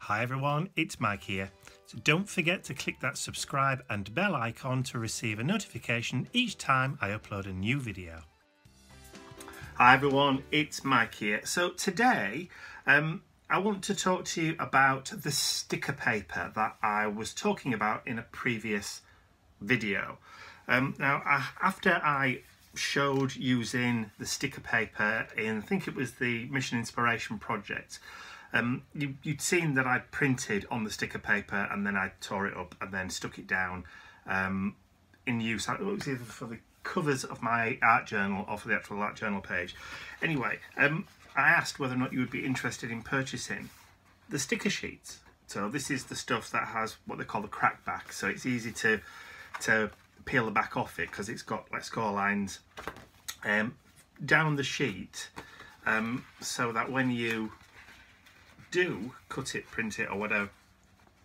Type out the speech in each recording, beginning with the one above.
Hi everyone, it's Mike here. So don't forget to click that subscribe and bell icon to receive a notification each time I upload a new video. Hi everyone, it's Mike here. So today I want to talk to you about the sticker paper that I was talking about in a previous video. After I showed using the sticker paper in, I think it was the Mission Inspiration project, you'd seen that I printed on the sticker paper and then I tore it up and then stuck it down in use. It was either for the covers of my art journal or for the actual art journal page. Anyway, I asked whether or not you would be interested in purchasing the sticker sheets. So this is the stuff that has what they call the crack back, so it's easy to peel the back off it because it's got like score lines down the sheet, so that when you do cut it, print it or whatever,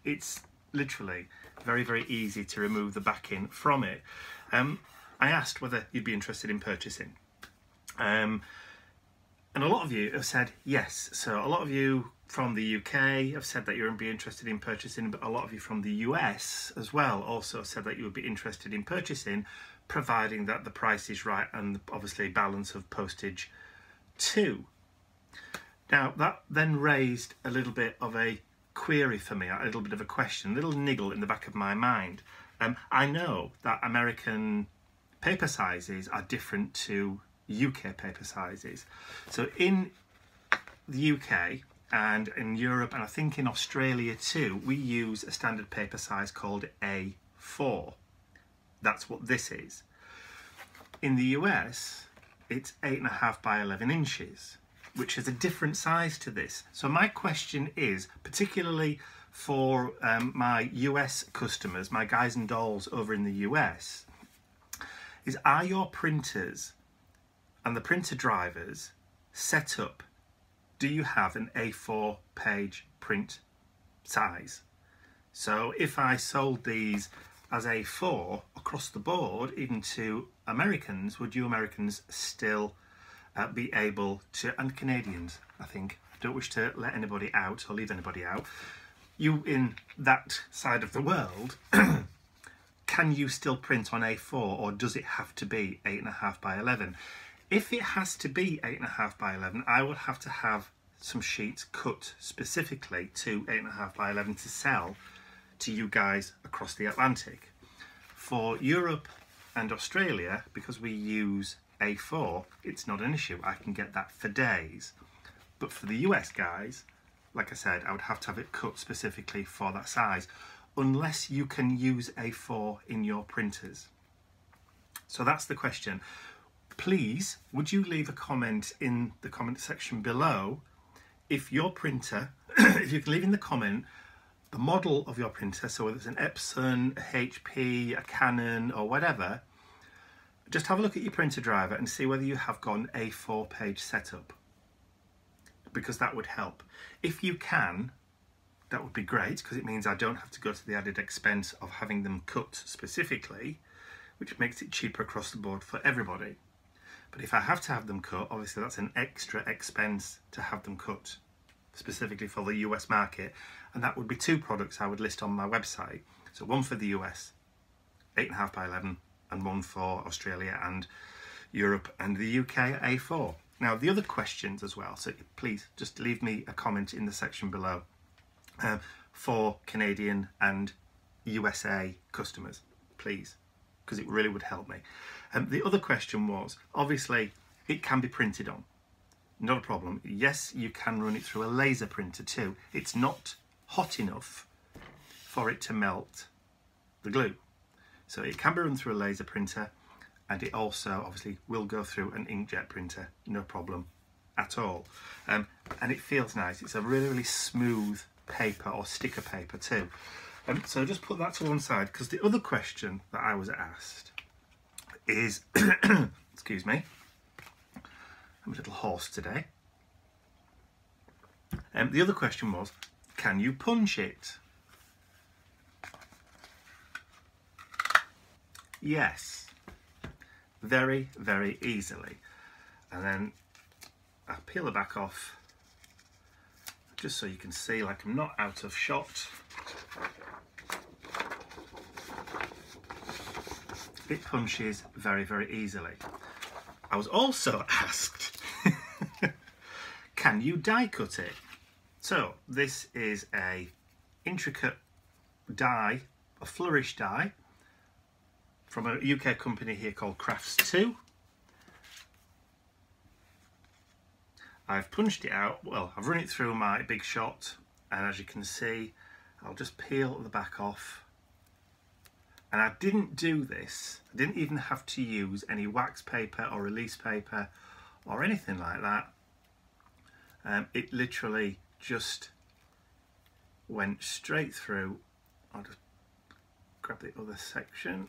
it's literally very, very easy to remove the backing from it. I asked whether you'd be interested in purchasing, and a lot of you have said yes. So a lot of you from the UK have said that you would be interested in purchasing, but a lot of you from the US as well also said that you would be interested in purchasing, providing that the price is right and obviously balance of postage too. Now that then raised a little bit of a query for me, a little bit of a question, a little niggle in the back of my mind. I know that American paper sizes are different to UK paper sizes. So in the UK and in Europe, and I think in Australia too, we use a standard paper size called A4. That's what this is. In the US, it's 8.5 by 11 inches, which is a different size to this. So my question is, particularly for my US customers, my guys and dolls over in the US, is are your printers and the printer drivers set up? Do you have an A4 page print size? So if I sold these as A4 across the board, even to Americans, would you Americans still be able to, and Canadians, I think, I don't wish to let anybody out or leave anybody out, you in that side of the world, can you still print on A4, or does it have to be 8.5 by 11? If it has to be 8.5 by 11, I would have to have some sheets cut specifically to 8.5 by 11 to sell to you guys across the Atlantic. For Europe and Australia, because we use A4, it's not an issue. I can get that for days. But for the US guys, like I said, I would have to have it cut specifically for that size, unless you can use A4 in your printers. So that's the question. Please, would you leave a comment in the comment section below if your printer, if you can leave in the comment the model of your printer, so whether it's an Epson, a HP, a Canon or whatever, just have a look at your printer driver and see whether you have got an A4 page setup, because that would help. If you can, that would be great, because it means I don't have to go to the added expense of having them cut specifically, which makes it cheaper across the board for everybody. But if I have to have them cut, obviously that's an extra expense to have them cut specifically for the US market, and that would be two products I would list on my website. So one for the US, 8.5 by 11, and one for Australia and Europe and the UK, A4. Now the other questions as well, so please just leave me a comment in the section below for Canadian and USA customers, please, because it really would help me. The other question was, obviously it can be printed on, not a problem. Yes, you can run it through a laser printer too. It's not hot enough for it to melt the glue. So it can be run through a laser printer, and it also obviously will go through an inkjet printer, no problem at all. And it feels nice. It's a really, really smooth paper, or sticker paper too. So just put that to one side, because the other question that I was asked is, excuse me, I'm a little hoarse today. The other question was, can you punch it? Yes, very, very easily. And then I peel the back off, just so you can see, like, I'm not out of shot. It punches very, very easily. I was also asked, can you die cut it? So this is a intricate die, a flourish die, from a UK company here called Crafts 2. I've punched it out, well, I've run it through my Big Shot, and as you can see, I'll just peel the back off. And I didn't do this, I didn't even have to use any wax paper or release paper or anything like that. It literally just went straight through. I'll just grab the other section,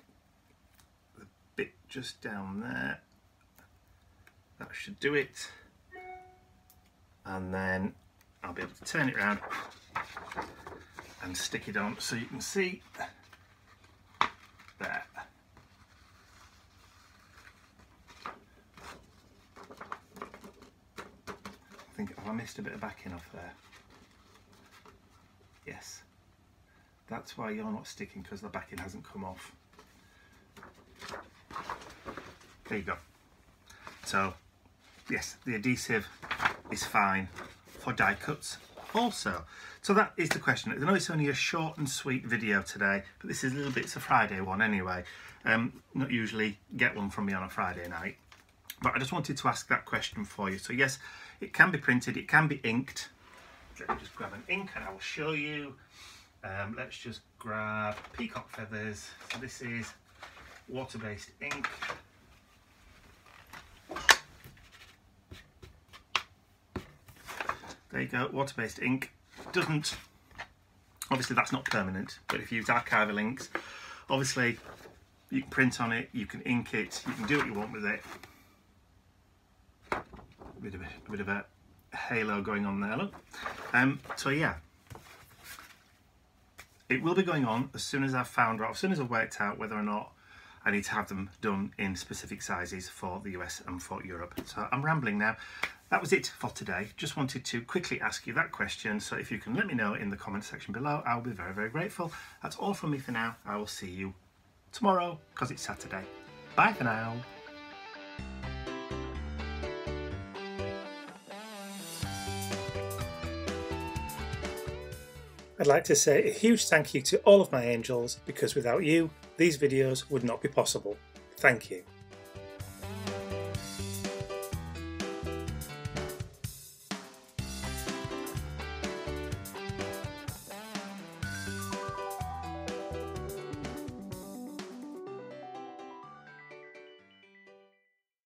the bit just down there, that should do it. And then I'll be able to turn it around and stick it on so you can see there. I think, have I missed a bit of backing off there? Yes. That's why you're not sticking, because the backing hasn't come off. There you go. So, yes, the adhesive is fine for die cuts also. So that is the question. I know it's only a short and sweet video today, but this is a little bit, it's a Friday one anyway. Not usually get one from me on a Friday night, but I just wanted to ask that question for you. So yes, it can be printed, it can be inked. Let me just grab an ink and I will show you. Let's just grab peacock feathers. So this is water-based ink. There you go, water-based ink. Doesn't, obviously that's not permanent, but if you use archival inks, obviously you can print on it, you can ink it, you can do what you want with it. A bit of a halo going on there, look. So yeah, it will be going on as soon as I've found out, as soon as I've worked out whether or not I need to have them done in specific sizes for the US and for Europe. So I'm rambling now. That was it for today. Just wanted to quickly ask you that question. So if you can let me know in the comment section below, I'll be very, very grateful. That's all from me for now. I will see you tomorrow because it's Saturday. Bye for now. I'd like to say a huge thank you to all of my angels, because without you, these videos would not be possible. Thank you.